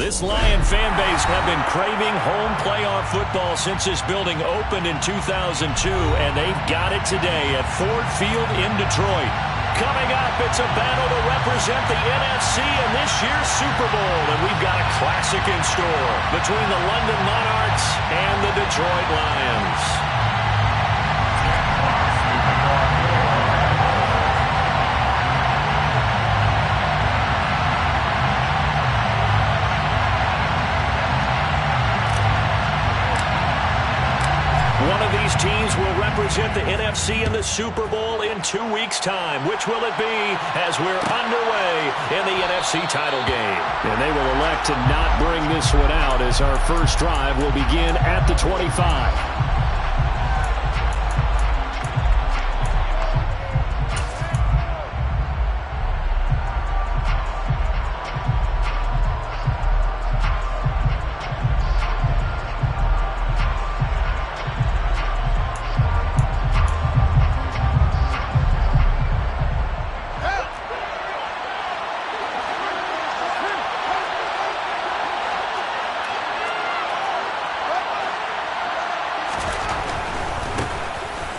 This Lion fan base have been craving home playoff football since this building opened in 2002, and they've got it today at Ford Field in Detroit. Coming up, it's a battle to represent the NFC in this year's Super Bowl, and we've got a classic in store between the London Monarchs and the Detroit Lions. One of these teams will represent the NFC in the Super Bowl in 2 weeks' time. Which will it be as we're underway in the NFC title game? And they will elect to not bring this one out as our first drive will begin at the 25.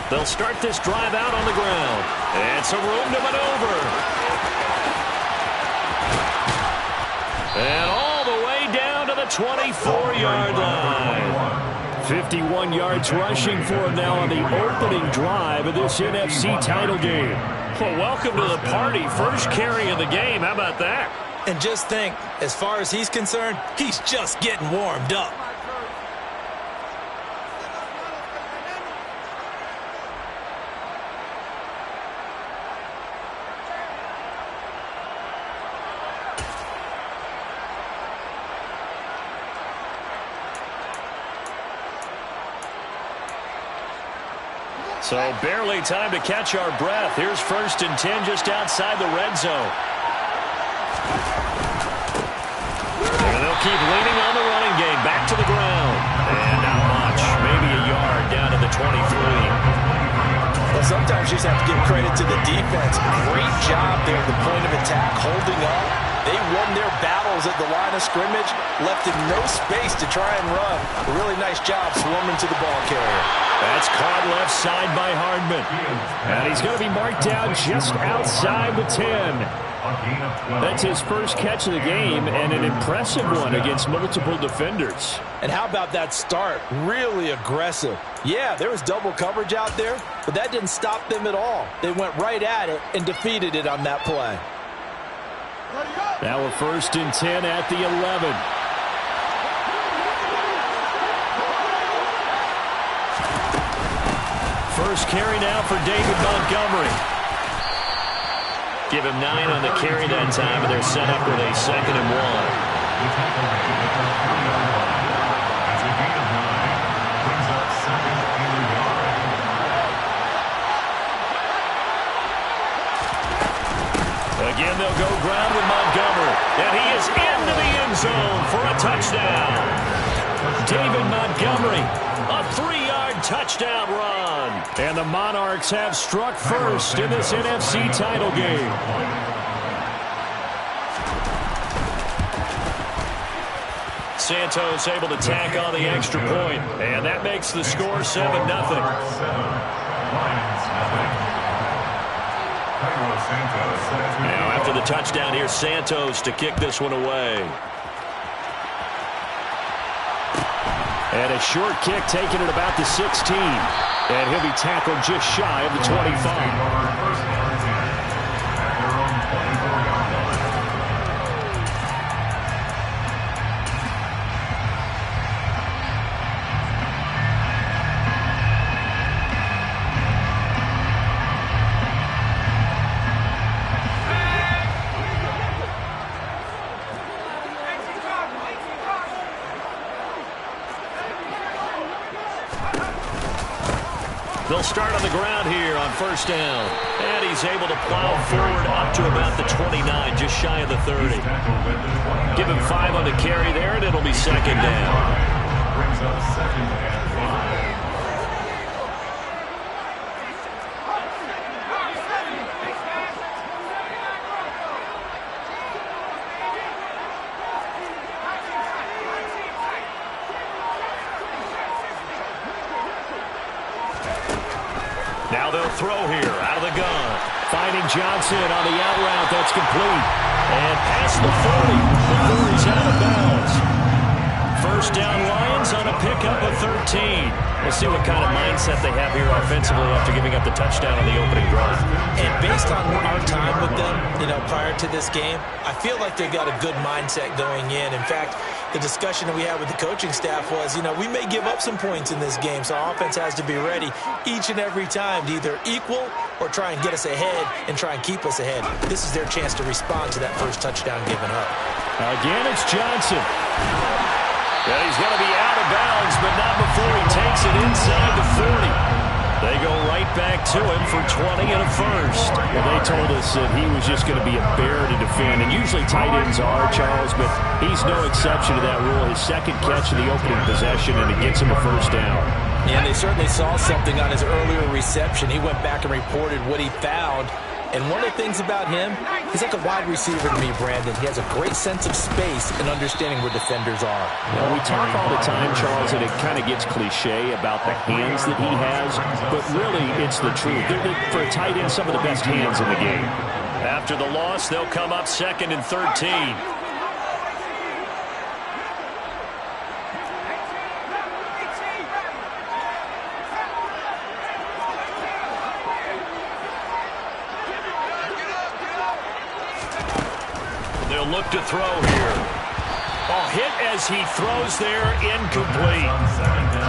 They'll start this drive out on the ground. And some room to maneuver. And all the way down to the 24-yard line. 51 yards rushing for him now on the opening drive of this NFC title game. Well, welcome to the party. First carry of the game. How about that? And just think, as far as he's concerned, he's just getting warmed up. So barely time to catch our breath. Here's 1st and 10 just outside the red zone. And they'll keep leaning on the running game. Back to the ground. And not much. Maybe a yard down to the 23. Well, sometimes you just have to give credit to the defense. Great job there at the point of attack, holding up. They won their battles at the line of scrimmage, left him no space to try and run. A really nice job swarming to the ball carrier. That's caught left side by Hardman. And he's going to be marked down just outside the 10. That's his first catch of the game, and an impressive one against multiple defenders. And how about that start? Really aggressive. Yeah, there was double coverage out there, but that didn't stop them at all. They went right at it and defeated it on that play. Now a 1st and 10 at the 11. First carry now for David Montgomery. Give him 9 on the carry that time, and they're set up with a 2nd and 1. Again, they'll go ground with Montgomery. And he is into the end zone for a touchdown. David Montgomery, a 3-yard touchdown run. And the Monarchs have struck first in this NFC title game. Santos able to tack on the extra point. And that makes the score 7-0. Now after the touchdown, here's Santos to kick this one away. And a short kick taken at about the 16. And he'll be tackled just shy of the 25. They'll start on the ground here on 1st down. And he's able to plow forward up to about the 29, just shy of the 30. Give him 5 on the carry there, and it'll be 2nd down. Brings up 2nd and 5. they'll throw here out of the gun. Finding Johnson on the out route. That's complete. And past the 40 before he's out of bounds. First down Lions on a pickup of 13. We'll see what kind of mindset they have here offensively after giving up the touchdown on the opening drive. And based on our time with them, prior to this game, I feel like they've got a good mindset going in. In fact, the discussion that we had with the coaching staff was, we may give up some points in this game, so our offense has to be ready each and every time to either equal or try and get us ahead and try and keep us ahead. This is their chance to respond to that first touchdown given up. Again, it's Johnson. Yeah, he's going to be out of bounds, but not before he takes it inside the 40. They go right back to him for 20 and a first. Well, they told us that he was just going to be a bear to defend, and usually tight ends are, Charles, but he's no exception to that rule. His second catch of the opening possession, and it gets him a first down. Yeah, they certainly saw something on his earlier reception. He went back and reported what he found. And one of the things about him, he's like a wide receiver to me, Brandon. He has a great sense of space and understanding where defenders are. We talk all the time, Charles, and it kind of gets cliche about the hands that he has, but really it's the truth. For a tight end, some of the best hands in the game. After the loss, they'll come up 2nd and 13. Look to throw here. Oh, hit as he throws there, incomplete.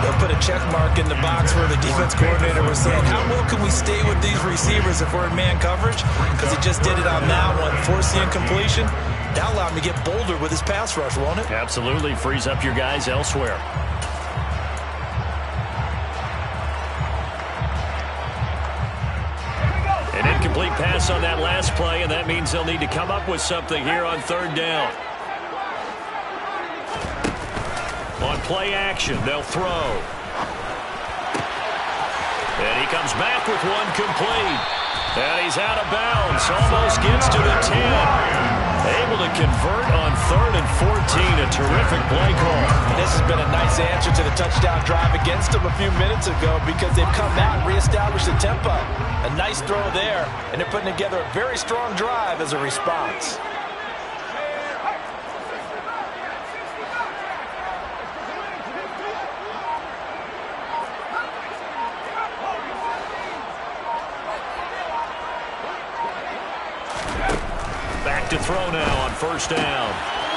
They'll put a check mark in the box where the defense coordinator was saying, how well can we stay with these receivers if we're in man coverage? Because he just did it on that one, forced the incompletion. That'll allow him to get bolder with his pass rush, won't it? Absolutely. Frees up your guys elsewhere. Incomplete pass on that last play, and that means they'll need to come up with something here on 3rd down. On play action, they'll throw. And he comes back with one complete. And he's out of bounds, almost gets to the 10. Able to convert on 3rd and 14, a terrific play call. This has been a nice answer to the touchdown drive against them a few minutes ago because they've come back and reestablished the tempo. A nice throw there, and they're putting together a very strong drive as a response. Back to throw now on 1st down.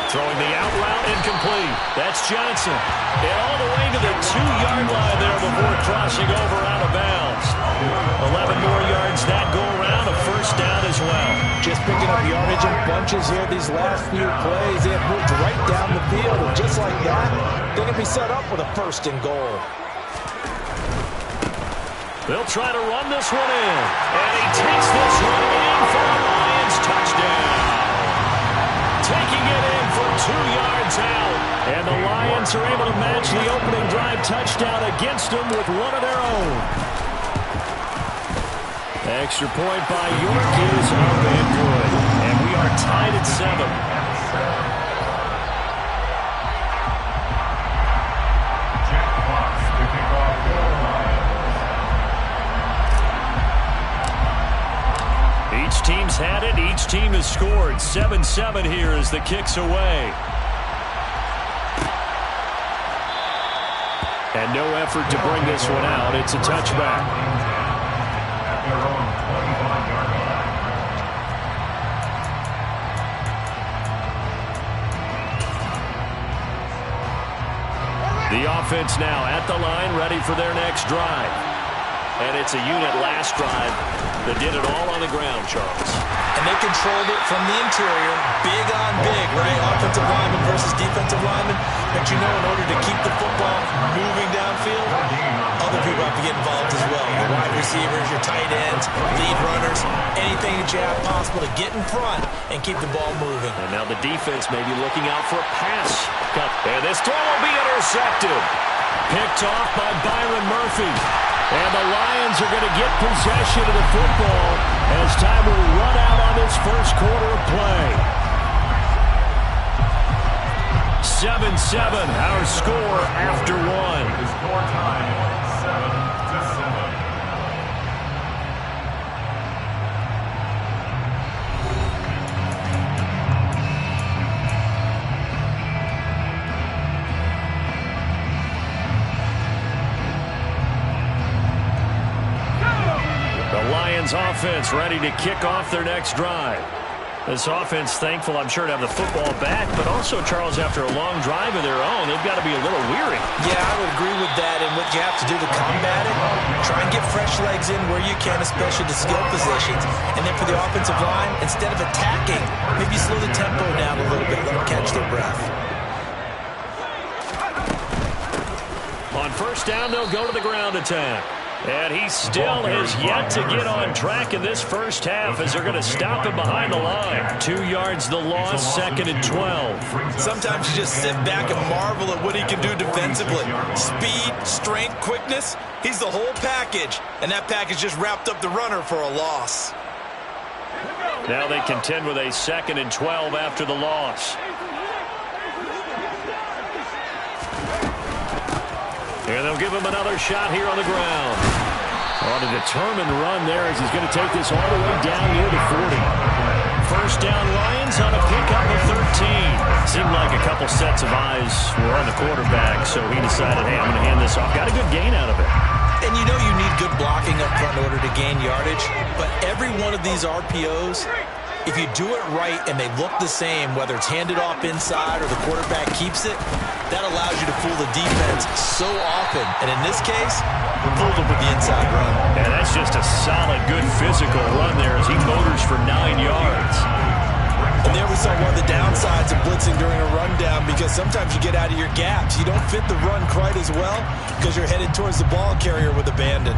Throwing the out route, incomplete. That's Johnson. And all the way to the 2-yard line there before crossing over out of bounds. 11 more yards that go around, a first down as well. Just picking up yardage in bunches here these last few plays. They have moved right down the field, and just like that, they're going to be set up with a 1st and goal. They'll try to run this one in. And he takes this one in for a Lions touchdown. Taking it in for 2 yards out. And the Lions are able to match the opening drive touchdown against them with one of their own. Extra point by York is up and good. And we are tied at 7. Each team's had it. Each team has scored. 7-7 here as the kick's away. And no effort to bring this one out. It's a touchback. The offense now at the line, ready for their next drive. And it's a unit last drive that did it all on the ground, Charles. And they controlled it from the interior, big on big, right? Offensive lineman versus defensive lineman. But in order to keep the football moving downfield, other people have to get involved as well. Your wide receivers, your tight ends, lead runners, anything that you have possible to get in front and keep the ball moving. And now the defense may be looking out for a pass. And this throw will be intercepted. Picked off by Byron Murphy. And the Lions are going to get possession of the football as time will run out on this first quarter of play. 7-7, our score after one. The score time, 7-7. Lions offense ready to kick off their next drive. This offense thankful, I'm sure, to have the football back, but also, Charles, after a long drive of their own, they've got to be a little weary. Yeah, I would agree with that, and what you have to do to combat it, try and get fresh legs in where you can, especially the skill positions. And then for the offensive line, instead of attacking, maybe slow the tempo down a little bit, let them catch their breath. On first down, they'll go to the ground attack. And he still has yet to get on track in this first half as they're going to stop him behind the line. 2 yards the loss, 2nd and 12. Sometimes you just sit back and marvel at what he can do defensively. Speed, strength, quickness, he's the whole package. And that package just wrapped up the runner for a loss. Now they contend with a 2nd and 12 after the loss. And they'll give him another shot here on the ground. On a determined run there as he's going to take this all the way down near the 40. First down Lions on a pickup of 13. Seemed like a couple sets of eyes were on the quarterback, so he decided, hey, I'm going to hand this off. Got a good gain out of it. And you know you need good blocking up front in order to gain yardage, but every one of these RPOs, if you do it right and they look the same, whether it's handed off inside or the quarterback keeps it, that allows you to fool the defense so often. And in this case, fooled them with the inside run. And that's just a solid, good physical run there as he motors for 9 yards. And there we saw one of the downsides of blitzing during a rundown, because sometimes you get out of your gaps. You don't fit the run quite as well because you're headed towards the ball carrier with abandon.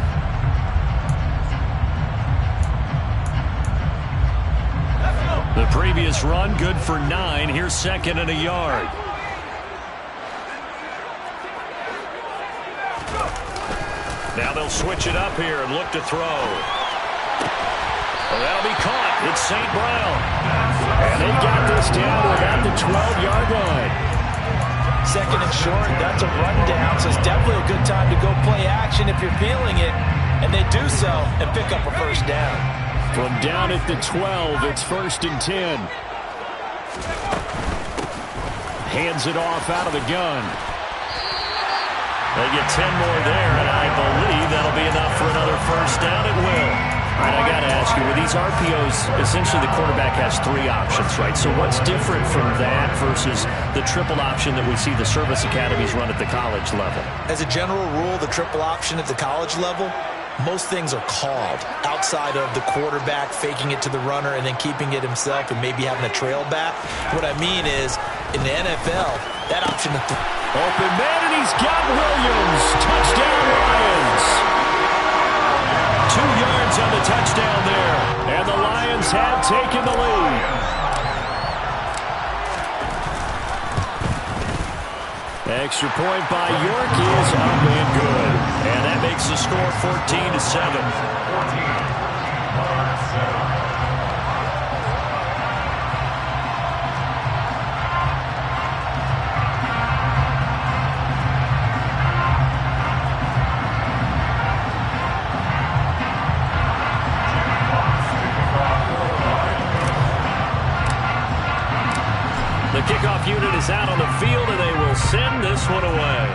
The previous run, good for 9. Here's 2nd and a yard. Now they'll switch it up here and look to throw. Well, that'll be caught. It's St. Brown. And they got this down to about the 12-yard line. 2nd and short, that's a rundown, so it's definitely a good time to go play action if you're feeling it. And they do so and pick up a first down. From down at the 12, it's 1st and 10. Hands it off out of the gun. They get 10 more there, and I believe that'll be enough for another first down. It will. All right, I got to ask you, with these RPOs, essentially the quarterback has 3 options, right? So what's different from that versus the triple option that we see the service academies run at the college level? As a general rule, the triple option at the college level, most things are called outside of the quarterback faking it to the runner and then keeping it himself and maybe having a trail back. What I mean is, in the NFL, that option of open man, and he's got Williams. Touchdown, Lions. 2 yards on the touchdown there. And the Lions have taken the lead. Extra point by York is up and good. And that makes the score 14-7. The kickoff unit is out on the field, and they will send this one away.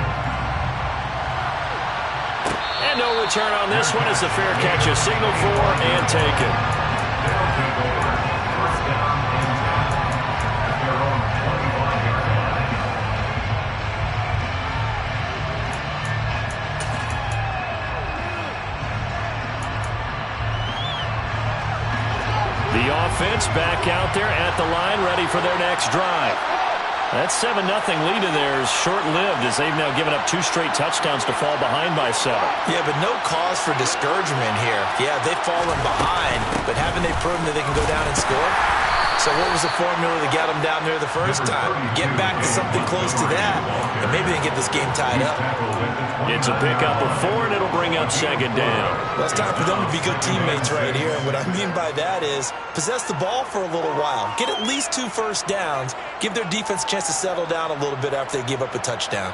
And no return on this one as the fair catch is signaled for and taken. The offense back out there at the line, ready for their next drive. That 7-0 lead of theirs short-lived as they've now given up 2 straight touchdowns to fall behind by 7. Yeah, but no cause for discouragement here. Yeah, they've fallen behind, but haven't they proven that they can go down and score? So what was the formula to get them down there the first time? Get back to something close to that, and maybe they can get this game tied up. It's a pickup of 4, and it'll bring up 2nd down. Well, it's time for them to be good teammates right here. And what I mean by that is possess the ball for a little while. Get at least 2 first downs. Give their defense a chance to settle down a little bit after they give up a touchdown.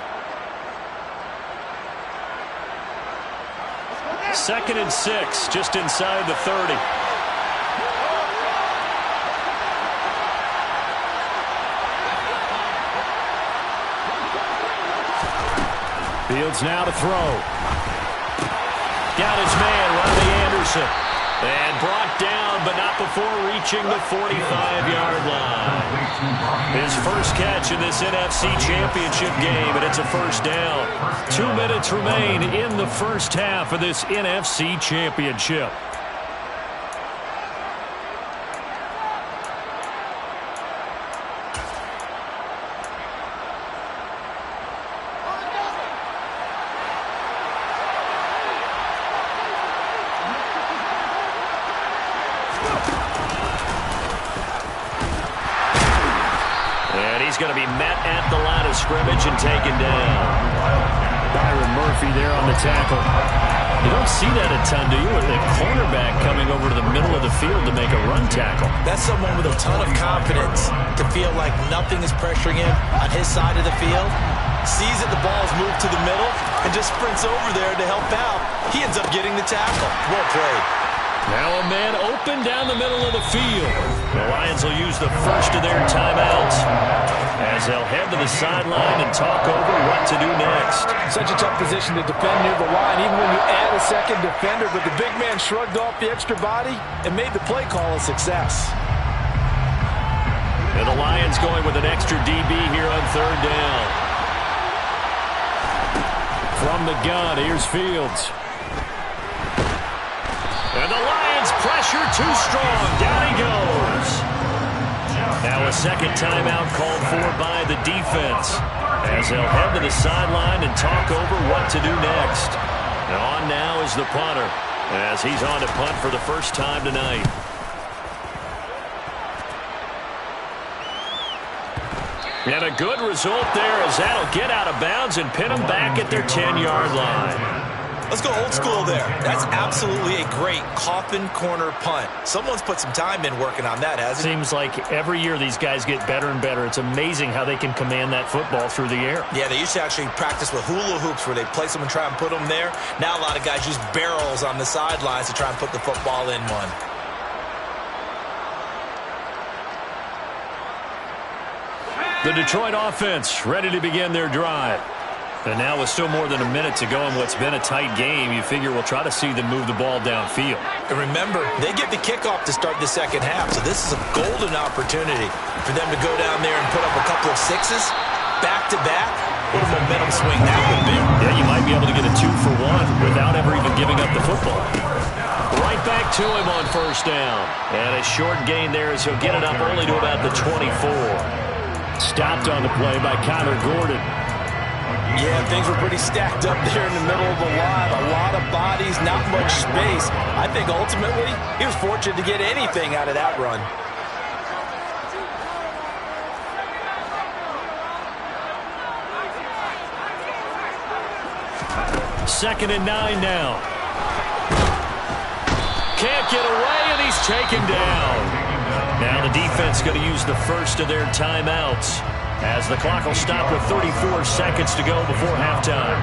2nd and 6, just inside the 30. Fields now to throw. Got his man, Ronnie Anderson. And down, but not before reaching the 45-yard line. His first catch in this NFC Championship game, and it's a first down. 2 minutes remain in the first half of this NFC Championship. Going to be met at the line of scrimmage and taken down. Byron Murphy there on the tackle. You don't see that a ton, do you? With the cornerback coming over to the middle of the field to make a run tackle. That's someone with a ton of confidence to feel like nothing is pressuring him on his side of the field. Sees that the ball is moved to the middle and just sprints over there to help out. He ends up getting the tackle. Well played. Now a man open down the middle of the field. The Lions will use the first of their timeouts as they'll head to the sideline and talk over what to do next. Such a tough position to defend near the line, even when you add a second defender, but the big man shrugged off the extra body and made the play call a success. And the Lions going with an extra DB here on third down. From the gun, here's Fields. And the Lions pressure too strong. Down he goes. Now a second timeout called for by the defense as they'll head to the sideline and talk over what to do next. And on now is the punter as he's on to punt for the first time tonight. And a good result there as that'll get out of bounds and pin them back at their 10-yard line. Let's go old school there. That's absolutely a great coffin corner punt. Someone's put some time in working on that, hasn't it? Seems like every year these guys get better and better. It's amazing how they can command that football through the air. Yeah, they used to actually practice with hula hoops where they place them and try and put them there. Now a lot of guys use barrels on the sidelines to try and put the football in one. The Detroit offense ready to begin their drive. And now with still more than a minute to go in what's been a tight game, you figure we'll try to see them move the ball downfield. And remember, they get the kickoff to start the second half, so this is a golden opportunity for them to go down there and put up a couple of sixes back-to-back. What a momentum swing that would be. Yeah, you might be able to get a 2-for-1 without ever even giving up the football. Right back to him on first down. And a short gain there as he'll get it up only to about the 24. Stopped on the play by Connor Gordon. Yeah, things were pretty stacked up there in the middle of the line. A lot of bodies, not much space. I think ultimately he was fortunate to get anything out of that run. Second and 9 now. Can't get away, and he's taken down. Now the defense going to use the first of their timeouts as the clock will stop with 34 seconds to go before halftime.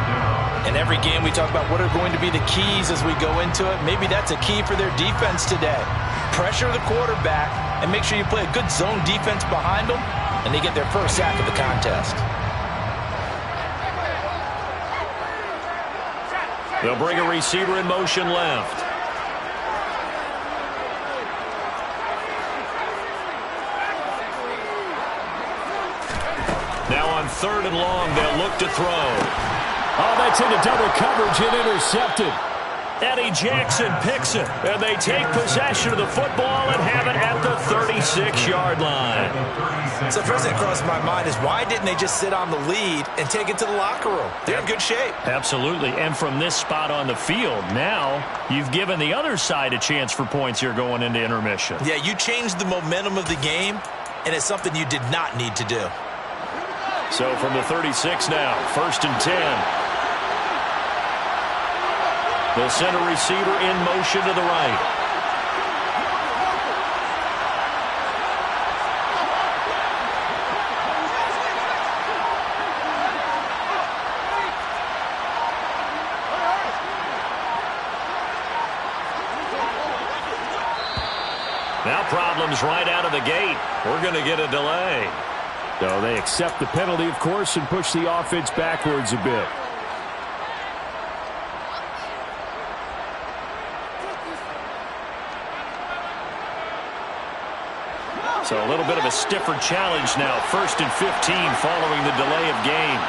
In every game we talk about what are going to be the keys as we go into it. Maybe that's a key for their defense today. Pressure the quarterback and make sure you play a good zone defense behind them, and they get their first sack of the contest. They'll bring a receiver in motion left. Now on third and long, they'll look to throw. Oh, that's into double coverage and intercepted. Eddie Jackson picks it, and they take possession of the football and have it at the 36-yard line. So first thing that crossed my mind is why didn't they just sit on the lead and take it to the locker room? They're in good shape. Absolutely, and from this spot on the field, now you've given the other side a chance for points here going into intermission. Yeah, you changed the momentum of the game, and it's something you did not need to do. So from the 36 now, first and 10. The center receiver in motion to the right. Now problems right out of the gate. We're going to get a delay. So they accept the penalty, of course, and push the offense backwards a bit. So a little bit of a stiffer challenge now. 1st and 15 following the delay of game.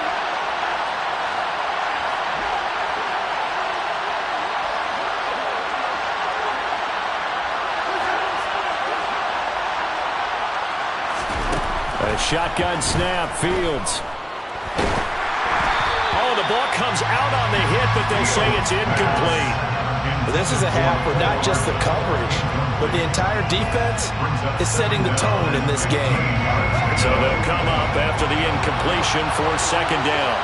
A shotgun snap, Fields. Oh, the ball comes out on the hit, but they'll say it's incomplete. Well, this is a half where not just the coverage, but the entire defense is setting the tone in this game. So they'll come up after the incompletion for 2nd down.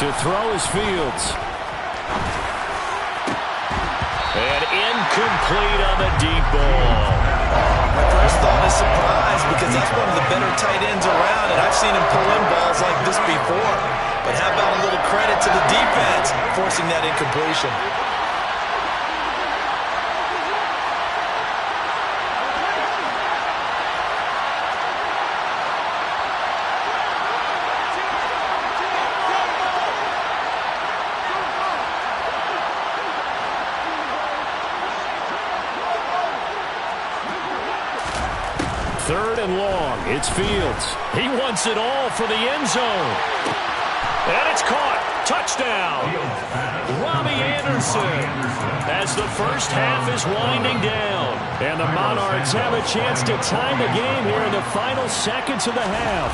To throw is Fields. And incomplete on the deep ball. My first thought is surprise because that's one of the better tight ends around, and I've seen him pull in balls like this before. But how about a little credit to the defense forcing that incompletion? Third and long. It's Fields. He wants it all for the end zone. And it's caught. Touchdown. Robbie Anderson. As the first half is winding down. And the Monarchs have a chance to tie the game here in the final seconds of the half.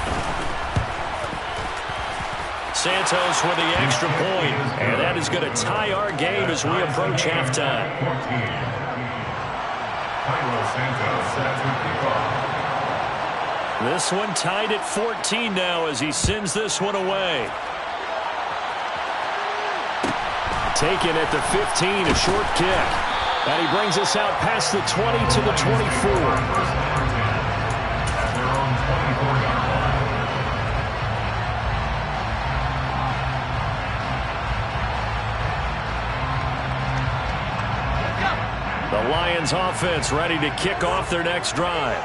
Santos with the extra point. And that is going to tie our game as we approach halftime. This one tied at 14 now as he sends this one away. Taken at the 15, a short kick. And he brings us out past the 20 to the 24. The Lions offense ready to kick off their next drive.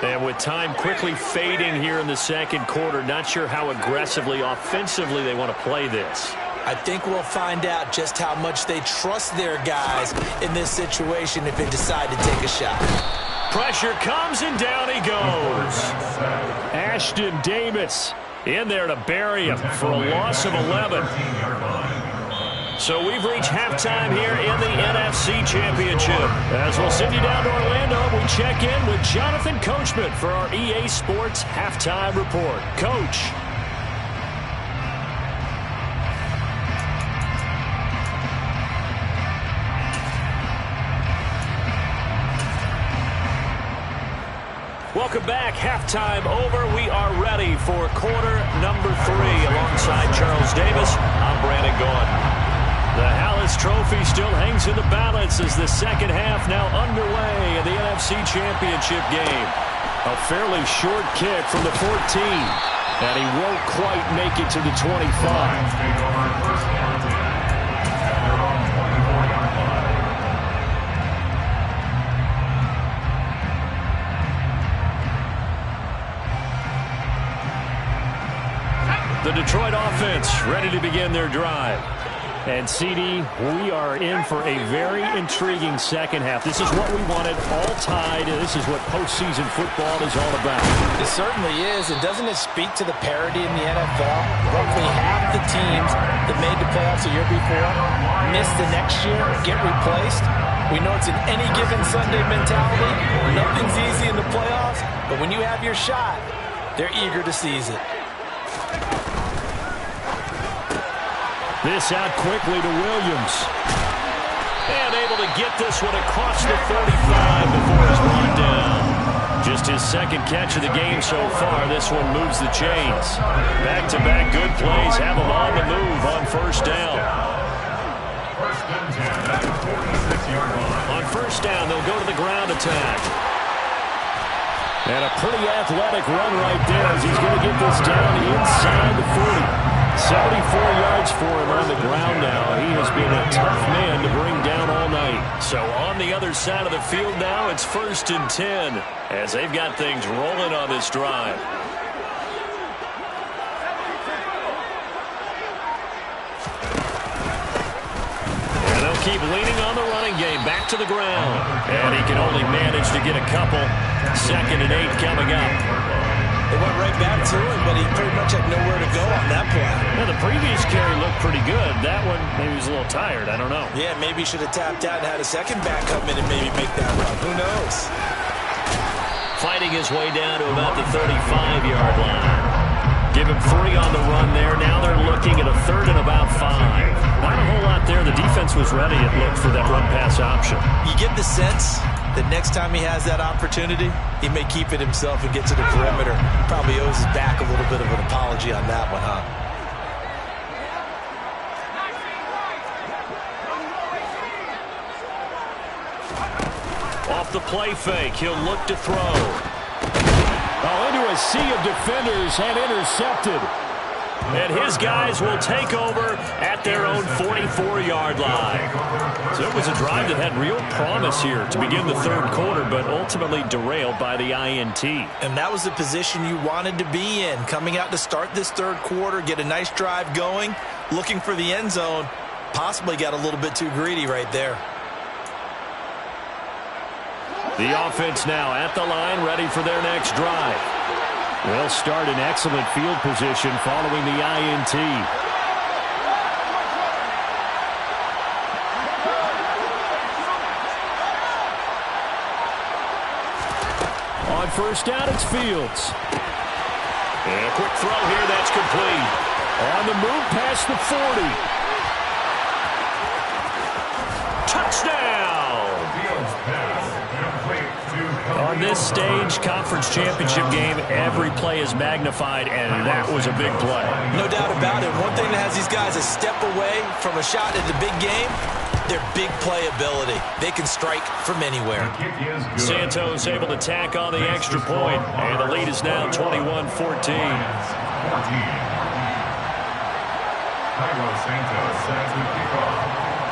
And with time quickly fading here in the second quarter, not sure how aggressively, offensively they want to play this. I think we'll find out just how much they trust their guys in this situation if they decide to take a shot. Pressure comes and down he goes. Ashton Davis in there to bury him for a loss of 11. So we've reached halftime here in the NFC Championship. As we'll send you down to Orlando, we check in with Jonathan Coachman for our EA Sports Halftime Report. Coach. Welcome back. Halftime over. We are ready for quarter number 3. Alongside Charles Davis, I'm Brandon Gaudin. The Hallis Trophy still hangs in the balance as the second half now underway in the NFC Championship game. A fairly short kick from the 14, and he won't quite make it to the 25. The Detroit offense ready to begin their drive. And, CD, we are in for a very intriguing second half. This is what we wanted, all tied, and this is what postseason football is all about. It certainly is, and doesn't it speak to the parity in the NFL? Roughly half the teams that made the playoffs a year before miss the next year, get replaced. We know it's an any-given Sunday mentality. Nothing's easy in the playoffs, but when you have your shot, they're eager to seize it. This out quickly to Williams. And able to get this one across the 35 before it's brought down. Just his second catch of the game so far. This one moves the chains. Back-to-back good plays have him on the move on first down. On first down, they'll go to the ground attack. And a pretty athletic run right there as he's going to get this down inside the 40. 74 yards for him on the ground now. He has been a tough man to bring down all night. So on the other side of the field now, it's 1st and 10 as they've got things rolling on this drive. And they'll keep leaning on the running game. Back to the ground. And he can only manage to get a couple. 2nd and 8 coming up. They went right back to him, but he pretty much had nowhere to go on that play. Now, the previous carry looked pretty good. That one, maybe he was a little tired. I don't know. Yeah, maybe he should have tapped out and had a second back come in and maybe make that run. Who knows? Fighting his way down to about the 35-yard line. Give him 3 on the run there. Now they're looking at a 3rd and about 5. Not a whole lot there. The defense was ready, it looked, for that run-pass option. You get the sense that next time he has that opportunity, he may keep it himself and get to the perimeter. Probably owes his back a little bit of an apology on that one, huh? Off the play fake, he'll look to throw. Into a sea of defenders and intercepted. And his guys will take over at their own 44-yard line. So it was a drive that had real promise here to begin the 3rd quarter, but ultimately derailed by the INT. And that was the position you wanted to be in. Coming out to start this 3rd quarter, get a nice drive going, looking for the end zone. Possibly got a little bit too greedy right there. The offense now at the line, ready for their next drive. They'll start in excellent field position following the INT. On 1st down, it's Fields. And a quick throw here, that's complete. On the move past the 40. Touchdown! On this stage, conference championship game, every play is magnified, and that was a big play. No doubt about it. One thing that has these guys a step away from a shot at the big game, their big play ability. They can strike from anywhere. Santos able to tack on the extra point, and the lead is now 21-14.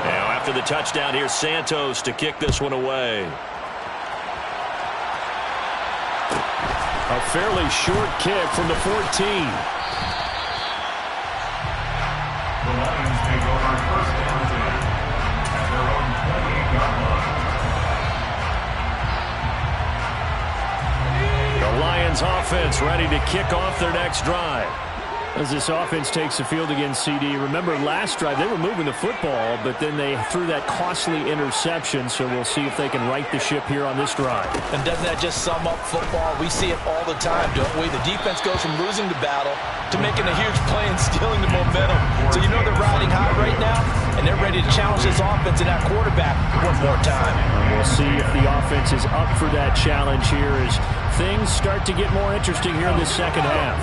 Now after the touchdown, here's Santos to kick this one away. A fairly short kick from the 14. The Lions take over 1st down and 10 at their own 28-yard line. The Lions offense ready to kick off their next drive. As this offense takes the field against CD, remember last drive they were moving the football, but then they threw that costly interception, so we'll see if they can right the ship here on this drive. And doesn't that just sum up football? We see it all the time, don't we? The defense goes from losing the battle to making a huge play and stealing the momentum. So you know they're riding high right now, and they're ready to challenge this offense and that quarterback one more time. And we'll see if the offense is up for that challenge here as things start to get more interesting here in the 2nd half.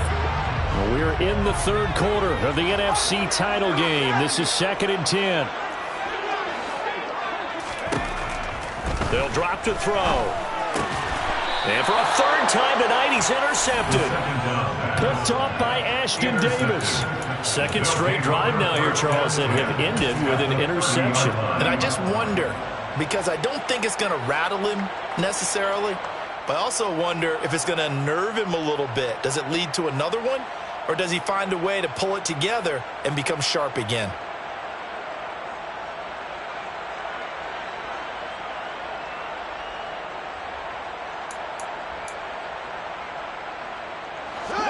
Well, we're in the 3rd quarter of the NFC title game. This is 2nd and 10. They'll drop to throw. And for a 3rd time tonight, he's intercepted. Picked off by Ashton Davis. 2nd straight drive now here, Charles, that have ended with an interception. And I just wonder, because I don't think it's going to rattle him necessarily, but I also wonder if it's going to unnerve him a little bit. Does it lead to another one? Or does he find a way to pull it together and become sharp again?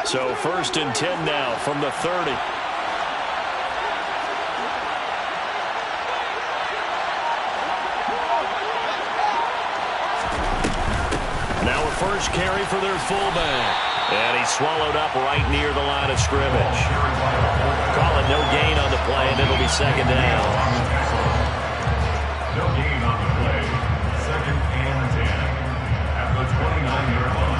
So 1st and 10 now from the 30. Now a 1st carry for their fullback. And he's swallowed up right near the line of scrimmage. Call it no gain on the play, and it'll be 2nd down. No gain on the play. 2nd and 10 at the 29-yard line.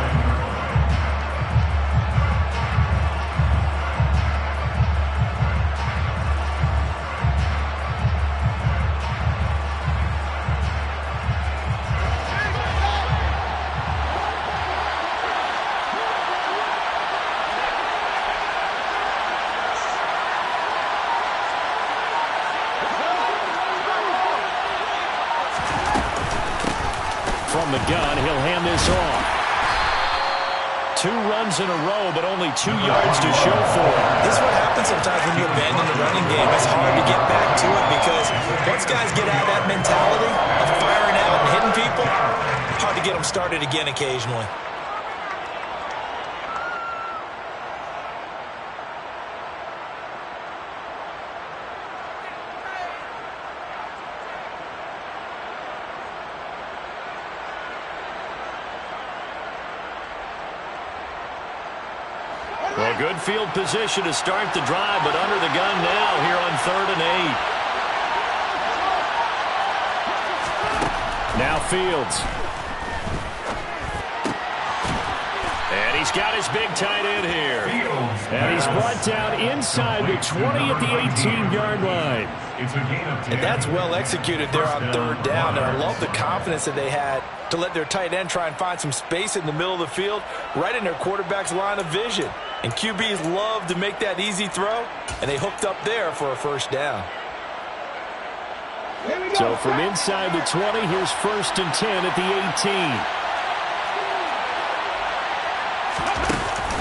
From the gun, he'll hand this off. 2 runs in a row, but only 2 yards to show for it. This is what happens sometimes when you abandon the running game. It's hard to get back to it because once guys get out of that get them started again occasionally. Well, good field position to start the drive, but under the gun now here on 3rd and 8. Now Fields. And he's got his big tight end here. And he's brought down inside the 20 at the 18-yard line. And that's well executed there on 3rd down. And I love the confidence that they had to let their tight end try and find some space in the middle of the field, right in their quarterback's line of vision. And QBs love to make that easy throw, and they hooked up there for a 1st down. So from inside the 20, here's 1st and 10 at the 18.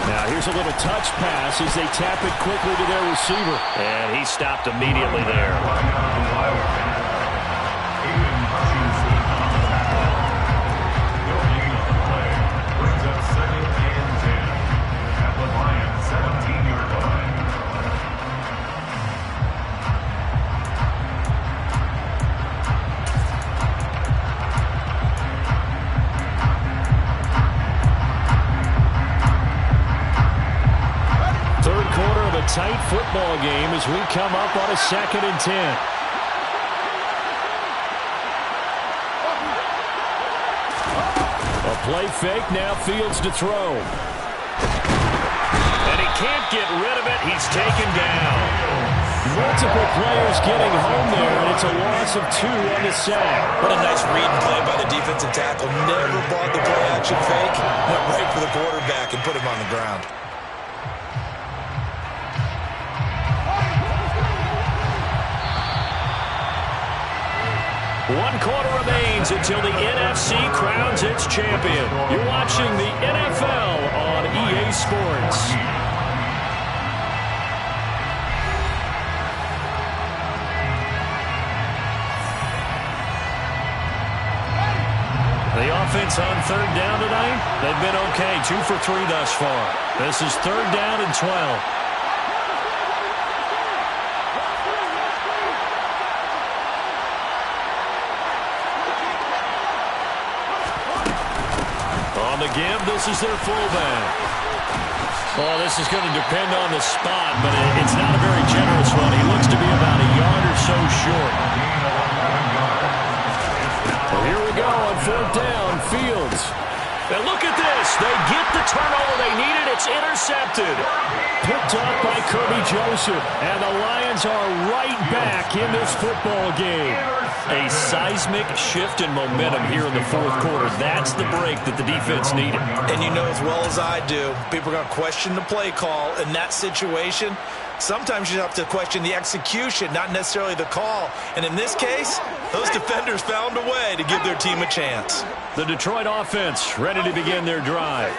Now here's a little touch pass as they tap it quickly to their receiver. And he stopped immediately there. Tight football game as we come up on a 2nd and 10. A play fake, now Fields to throw. And he can't get rid of it. He's taken down. Multiple players getting home there, and it's a loss of 2 on the sack. What a nice read and play by the defensive tackle. Never bought the play action fake. Went right for the quarterback and put him on the ground. One quarter remains until the NFC crowns its champion. You're watching the NFL on EA Sports. The offense on 3rd down tonight, they've been okay. 2 for 3 thus far. This is 3rd down and 12. On the give, this is their fullback. Well, this is going to depend on the spot, but it's not a very generous one. He looks to be about a yard or so short. Well, here we go on 4th down, Fields. And look at this. They get the turnover they needed. It's intercepted. Picked up by Kirby Joseph. And the Lions are right back in this football game. A seismic shift in momentum here in the 4th quarter. That's the break that the defense needed. And you know as well as I do, people are going to question the play call in that situation. Sometimes you have to question the execution, not necessarily the call. And in this case, those defenders found a way to give their team a chance. The Detroit offense ready to begin their drive.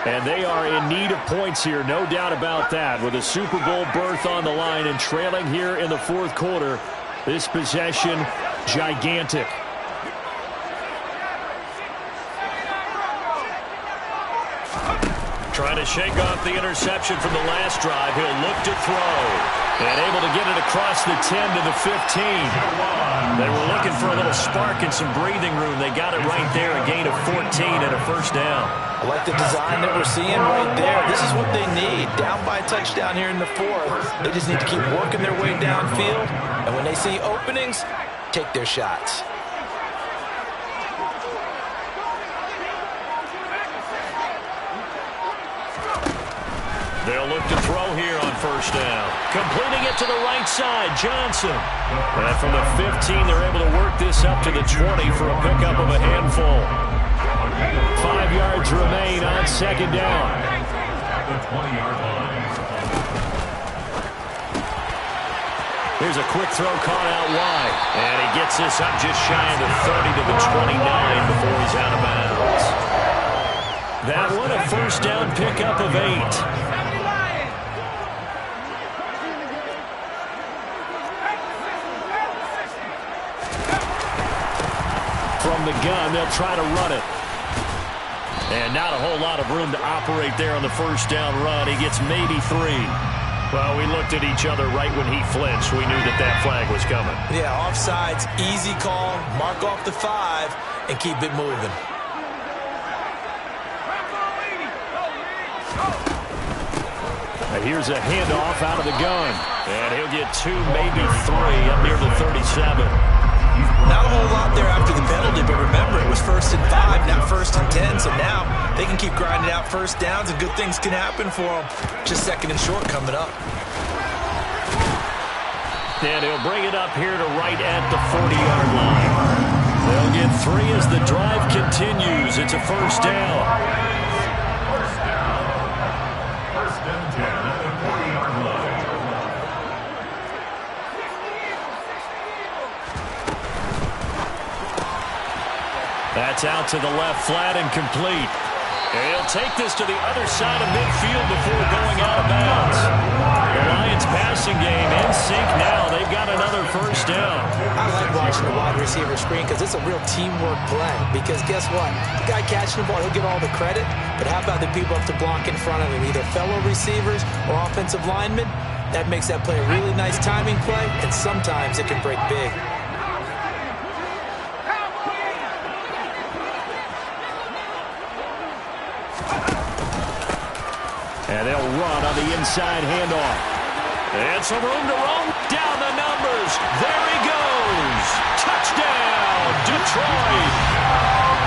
And they are in need of points here, no doubt about that. With a Super Bowl berth on the line and trailing here in the 4th quarter, this possession gigantic. Trying to shake off the interception from the last drive. He'll look to throw. And able to get it across the 10 to the 15. They were looking for a little spark and some breathing room. They got it right there, a gain of 14 and a 1st down. I like the design that we're seeing right there. This is what they need. Down by a touchdown here in the 4th. They just need to keep working their way downfield. And when they see openings, take their shots. They'll look to throw here on 1st down. Completing it to the right side, Johnson. And from the 15, they're able to work this up to the 20 for a pickup of a handful. 5 yards remain on 2nd down. At the 20-yard line. Here's a quick throw caught out wide. And he gets this up just shy of the 30 to the 29 before he's out of bounds. That one a 1st down pickup of 8. From the gun, they'll try to run it. And not a whole lot of room to operate there on the first down run. He gets maybe 3. Well, we looked at each other right when he flinched. We knew that that flag was coming. Yeah, offsides, easy call. Mark off the 5 and keep it moving. And here's a handoff out of the gun. And he'll get 2, maybe 3 up near the 37. Not a whole lot there after the penalty, but remember, it was 1st and 5, not 1st and 10, so now they can keep grinding out first downs and good things can happen for them. Just 2nd and short coming up. And he'll bring it up here to right at the 40-yard line. They'll get 3 as the drive continues. It's a first down. First and 10 at the 40-yard line. That's out to the left, flat and complete. And he'll take this to the other side of midfield before going out of bounds. The Lions passing game in sync now. They've got another first down. I like watching the wide receiver screen because it's a real teamwork play. Because guess what? The guy catching the ball, he'll get all the credit. But how about the people up to block in front of him, either fellow receivers or offensive linemen? That makes that play a really nice timing play, and sometimes it can break big. And they'll run on the inside handoff. And some room to roam down the numbers. There he goes. Touchdown, Detroit.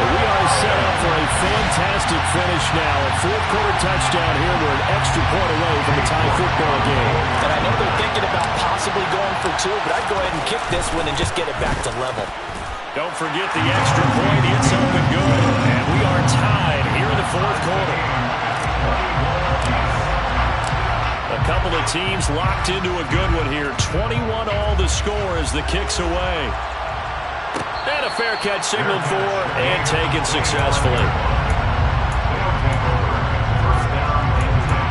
We are set up for a fantastic finish now. A fourth-quarter touchdown here. We're an extra point away from the tie football game. And I know they're thinking about possibly going for 2, but I'd go ahead and kick this one and just get it back to level. Don't forget the extra point. It's up and good. And we are tied here in the fourth quarter. A couple of teams locked into a good one here. 21 all the score as the kick's away. And a fair catch signaled for and taken successfully. First down and 10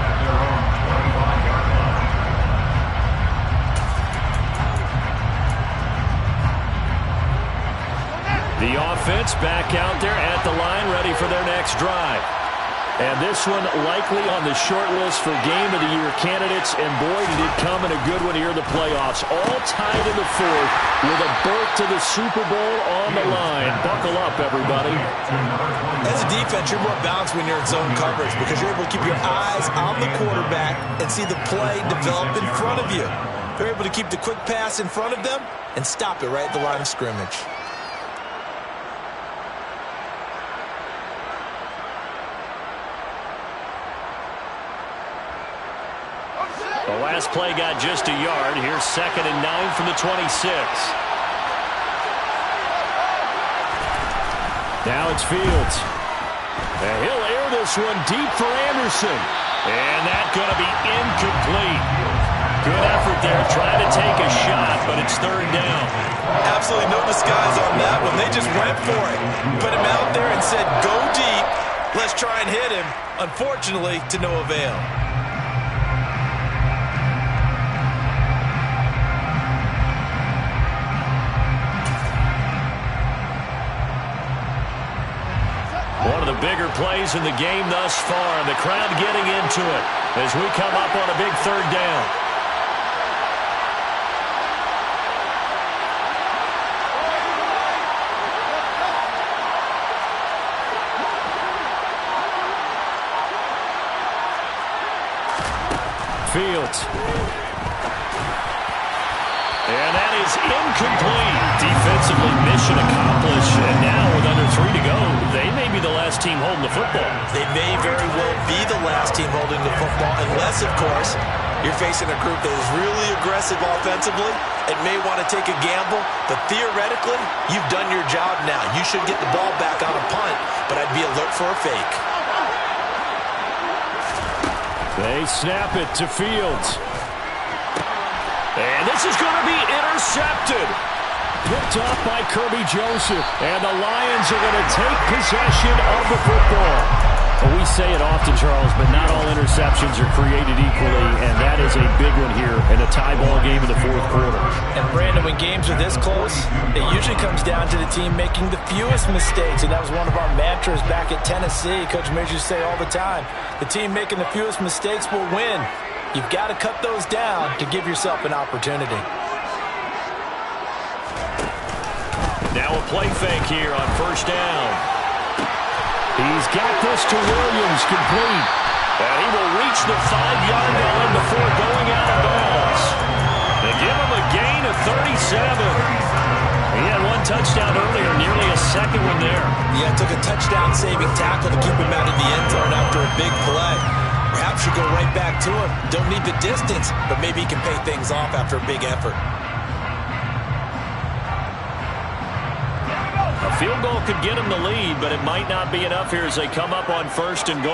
at their own 25-yard line. The offense back out there at the line, ready for their next drive. And this one likely on the short list for Game of the Year candidates. And boy, did it come in a good one here in the playoffs. All tied in the fourth with a berth to the Super Bowl on the line. Buckle up, everybody. As a defense, you're more balanced when you're in zone coverage because you're able to keep your eyes on the quarterback and see the play develop in front of you. They're able to keep the quick pass in front of them and stop it right at the line of scrimmage. The last play got just a yard. Here's 2nd and 9 from the 26. Now it's Fields. And he'll air this one deep for Anderson. And that's going to be incomplete. Good effort there trying to take a shot, but it's 3rd down. Absolutely no disguise on that one. They just went for it. Put him out there and said, go deep. Let's try and hit him. Unfortunately, to no avail. One of the bigger plays in the game thus far. The crowd getting into it as we come up on a big 3rd down. Fields. And that is incomplete. Defensively, mission accomplished. And now with under 3 to go, they may be the last team holding the football. They may very well be the last team holding the football, unless, of course, you're facing a group that is really aggressive offensively and may want to take a gamble. But theoretically, you've done your job now. You should get the ball back on a punt, but I'd be alert for a fake. They snap it to Fields. And this is going to be intercepted. Picked off by Kirby Joseph. And the Lions are going to take possession of the football. Well, we say it often, Charles, but not all interceptions are created equally, and that is a big one here in a tie ball game in the fourth quarter. And, Brandon, when games are this close, it usually comes down to the team making the fewest mistakes, and that was one of our mantras back at Tennessee. Coach Mears used to say all the time, the team making the fewest mistakes will win. You've got to cut those down to give yourself an opportunity. Now a play fake here on first down. He's got this to Williams, complete. And he will reach the 5-yard line before going out of bounds. They give him a gain of 37. He had one touchdown earlier, nearly a second one there. Yeah, took a touchdown-saving tackle to keep him out of the end zone after a big play. Perhaps you go right back to him. Don't need the distance, but maybe he can pay things off after a big effort. A field goal could get him the lead, but it might not be enough here as they come up on first and goal.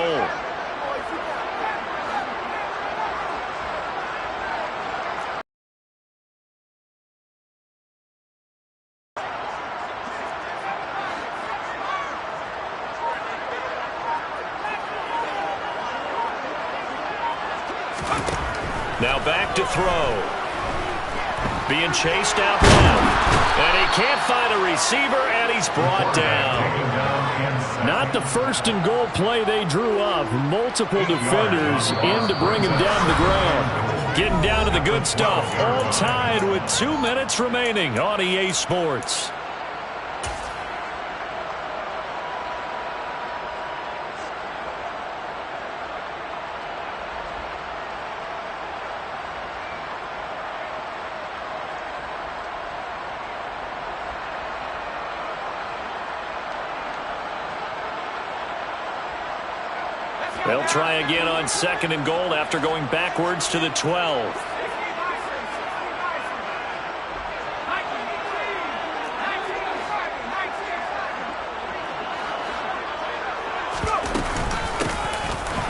Now back to throw. Being chased out left. And he can't find a receiver, and he's brought down. Not the first and goal play they drew up. Multiple defenders in to bring him down to the ground. Getting down to the good stuff. All tied with 2 minutes remaining on EA Sports. They'll try again on second and goal after going backwards to the 12.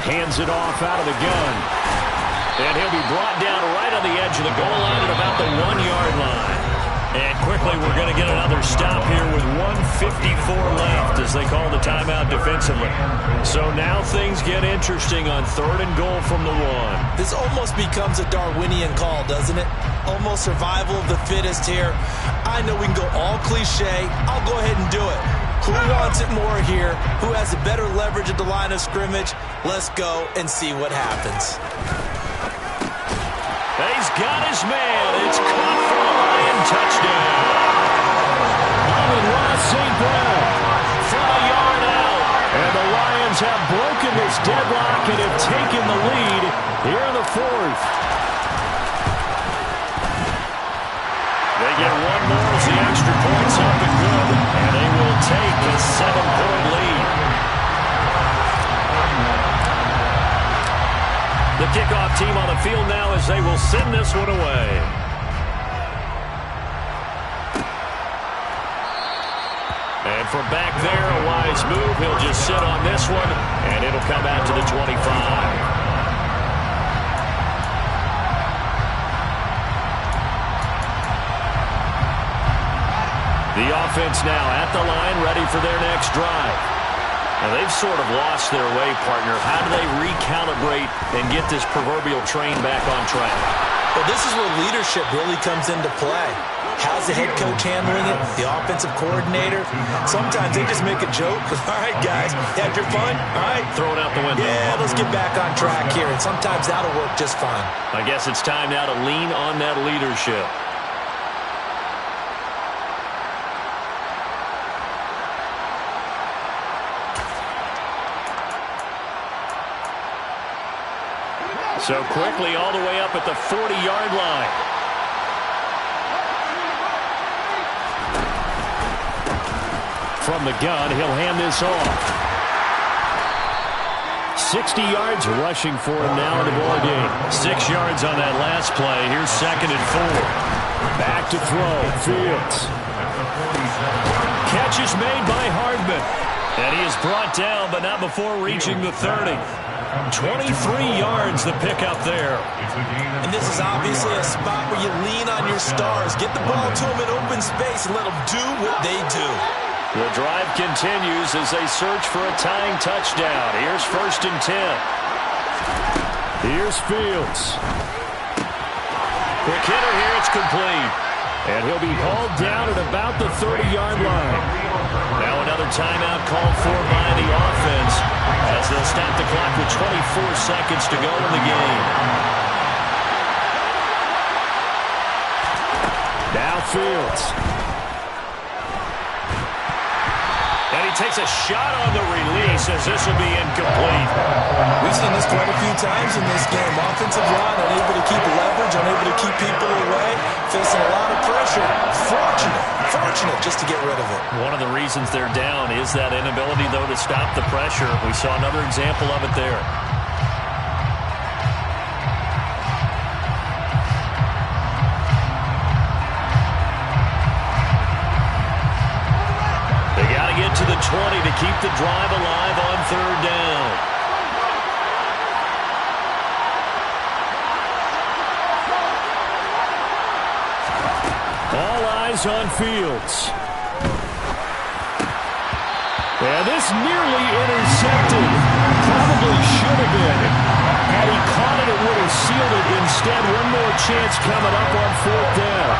Hands it off out of the gun. And he'll be brought down right on the edge of the goal line at about the 1-yard line. And quickly, we're going to get another stop here with 1:54 left as they call the timeout defensively. So now things get interesting on third and goal from the 1. This almost becomes a Darwinian call, doesn't it? Almost survival of the fittest here. I know we can go all cliche. I'll go ahead and do it. Who wants it more here? Who has a better leverage at the line of scrimmage? Let's go and see what happens. He's got his man. It's caught for a Lion touchdown. Ross St. Brown from a yard out. And the Lions have broken this deadlock and have taken the lead here in the fourth. They get one more as the extra point's up and good. And they will take a 7-point lead. The kickoff team on the field now as they will send this one away. And from back there, a wise move. He'll just sit on this one, and it'll come out to the 25. The offense now at the line, ready for their next drive. Now, they've sort of lost their way, partner. How do they recalibrate and get this proverbial train back on track? Well, this is where leadership really comes into play. How's the head coach handling it? The offensive coordinator? Sometimes they just make a joke. All right, guys, had your fun? All right. Throw it out the window. Yeah, let's get back on track here. And sometimes that'll work just fine. I guess it's time now to lean on that leadership. So quickly all the way up at the 40-yard line. From the gun, he'll hand this off. 60 yards rushing for him now in the ball game. 6 yards on that last play. Here's second and 4. Back to throw. Fields. Catch is made by Hardman. And he is brought down, but not before reaching the 30. 23 yards the pickup there. And this is obviously a spot where you lean on your stars. Get the ball to them in open space and let them do what they do. The drive continues as they search for a tying touchdown. Here's 1st and 10. Here's Fields. Quick hitter here, it's complete. And he'll be hauled down at about the 30-yard line. Now another timeout called for by the offense as they'll stop the clock with 24 seconds to go in the game. Now Fields. And he takes a shot on the release as this will be incomplete. We've seen this quite a few times in this game. Offensive line unable to keep leverage, unable to keep people away, facing a lot of pressure. Fortunate just to get rid of it. One of the reasons they're down is that inability, though, to stop the pressure. We saw another example of it there. To the 20 to keep the drive alive on 3rd down. All eyes on Fields. And this nearly intercepted. Probably should have been. Had he caught it, it would have sealed it. Instead, one more chance coming up on 4th down.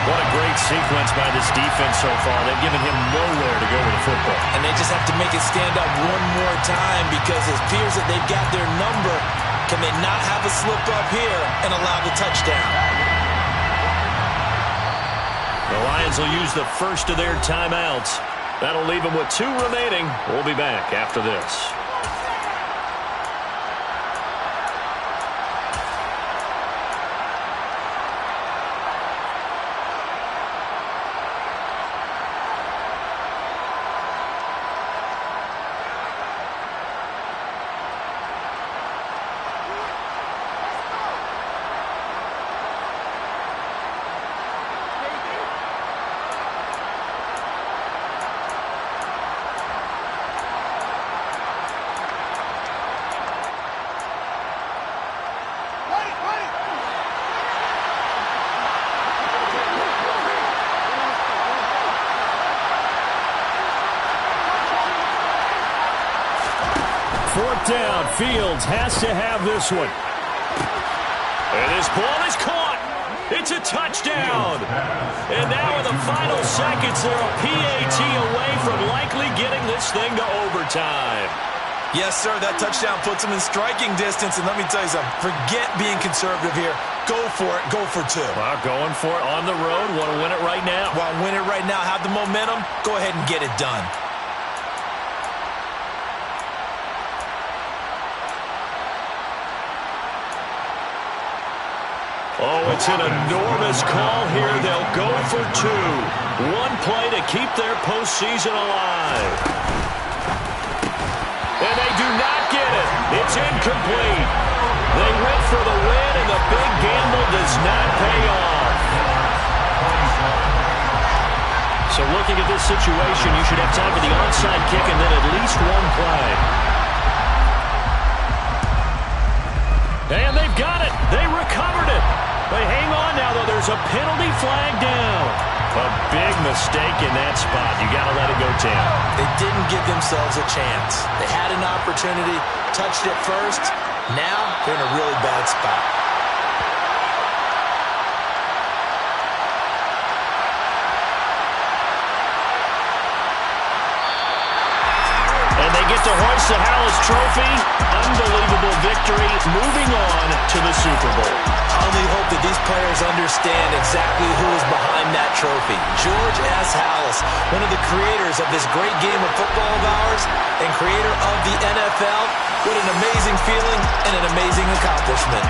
What a great sequence by this defense so far. They've given him nowhere to go with the football. And they just have to make it stand up one more time because it appears that they've got their number. Can they not have a slip up here and allow the touchdown? The Lions will use the first of their timeouts. That'll leave them with 2 remaining. We'll be back after this. Down. Fields has to have this one. And this ball is caught. It's a touchdown. And now in the final seconds, they're a PAT away from likely getting this thing to overtime. Yes, sir. That touchdown puts them in striking distance. And let me tell you something. Forget being conservative here. Go for it. Go for 2. Well, going for it on the road. Want to win it right now. Want to win it right now. Have the momentum. Go ahead and get it done. Oh, it's an enormous call here. They'll go for 2. One play to keep their postseason alive. And they do not get it. It's incomplete. They went for the win, and the big gamble does not pay off. So looking at this situation, you should have time for the onside kick and then at least one play. And they've got it. They recovered it. They hang on now, though. There's a penalty flag down. A big mistake in that spot. You got to let it go, Tim. They didn't give themselves a chance. They had an opportunity, touched it first. Now they're in a really bad spot. And they get to hoist the Hallis Trophy. Unbelievable victory. Moving on to the Super Bowl. I only hope that these players understand exactly who is behind that trophy. George S. Hallis, one of the creators of this great game of football of ours and creator of the NFL. What an amazing feeling and an amazing accomplishment.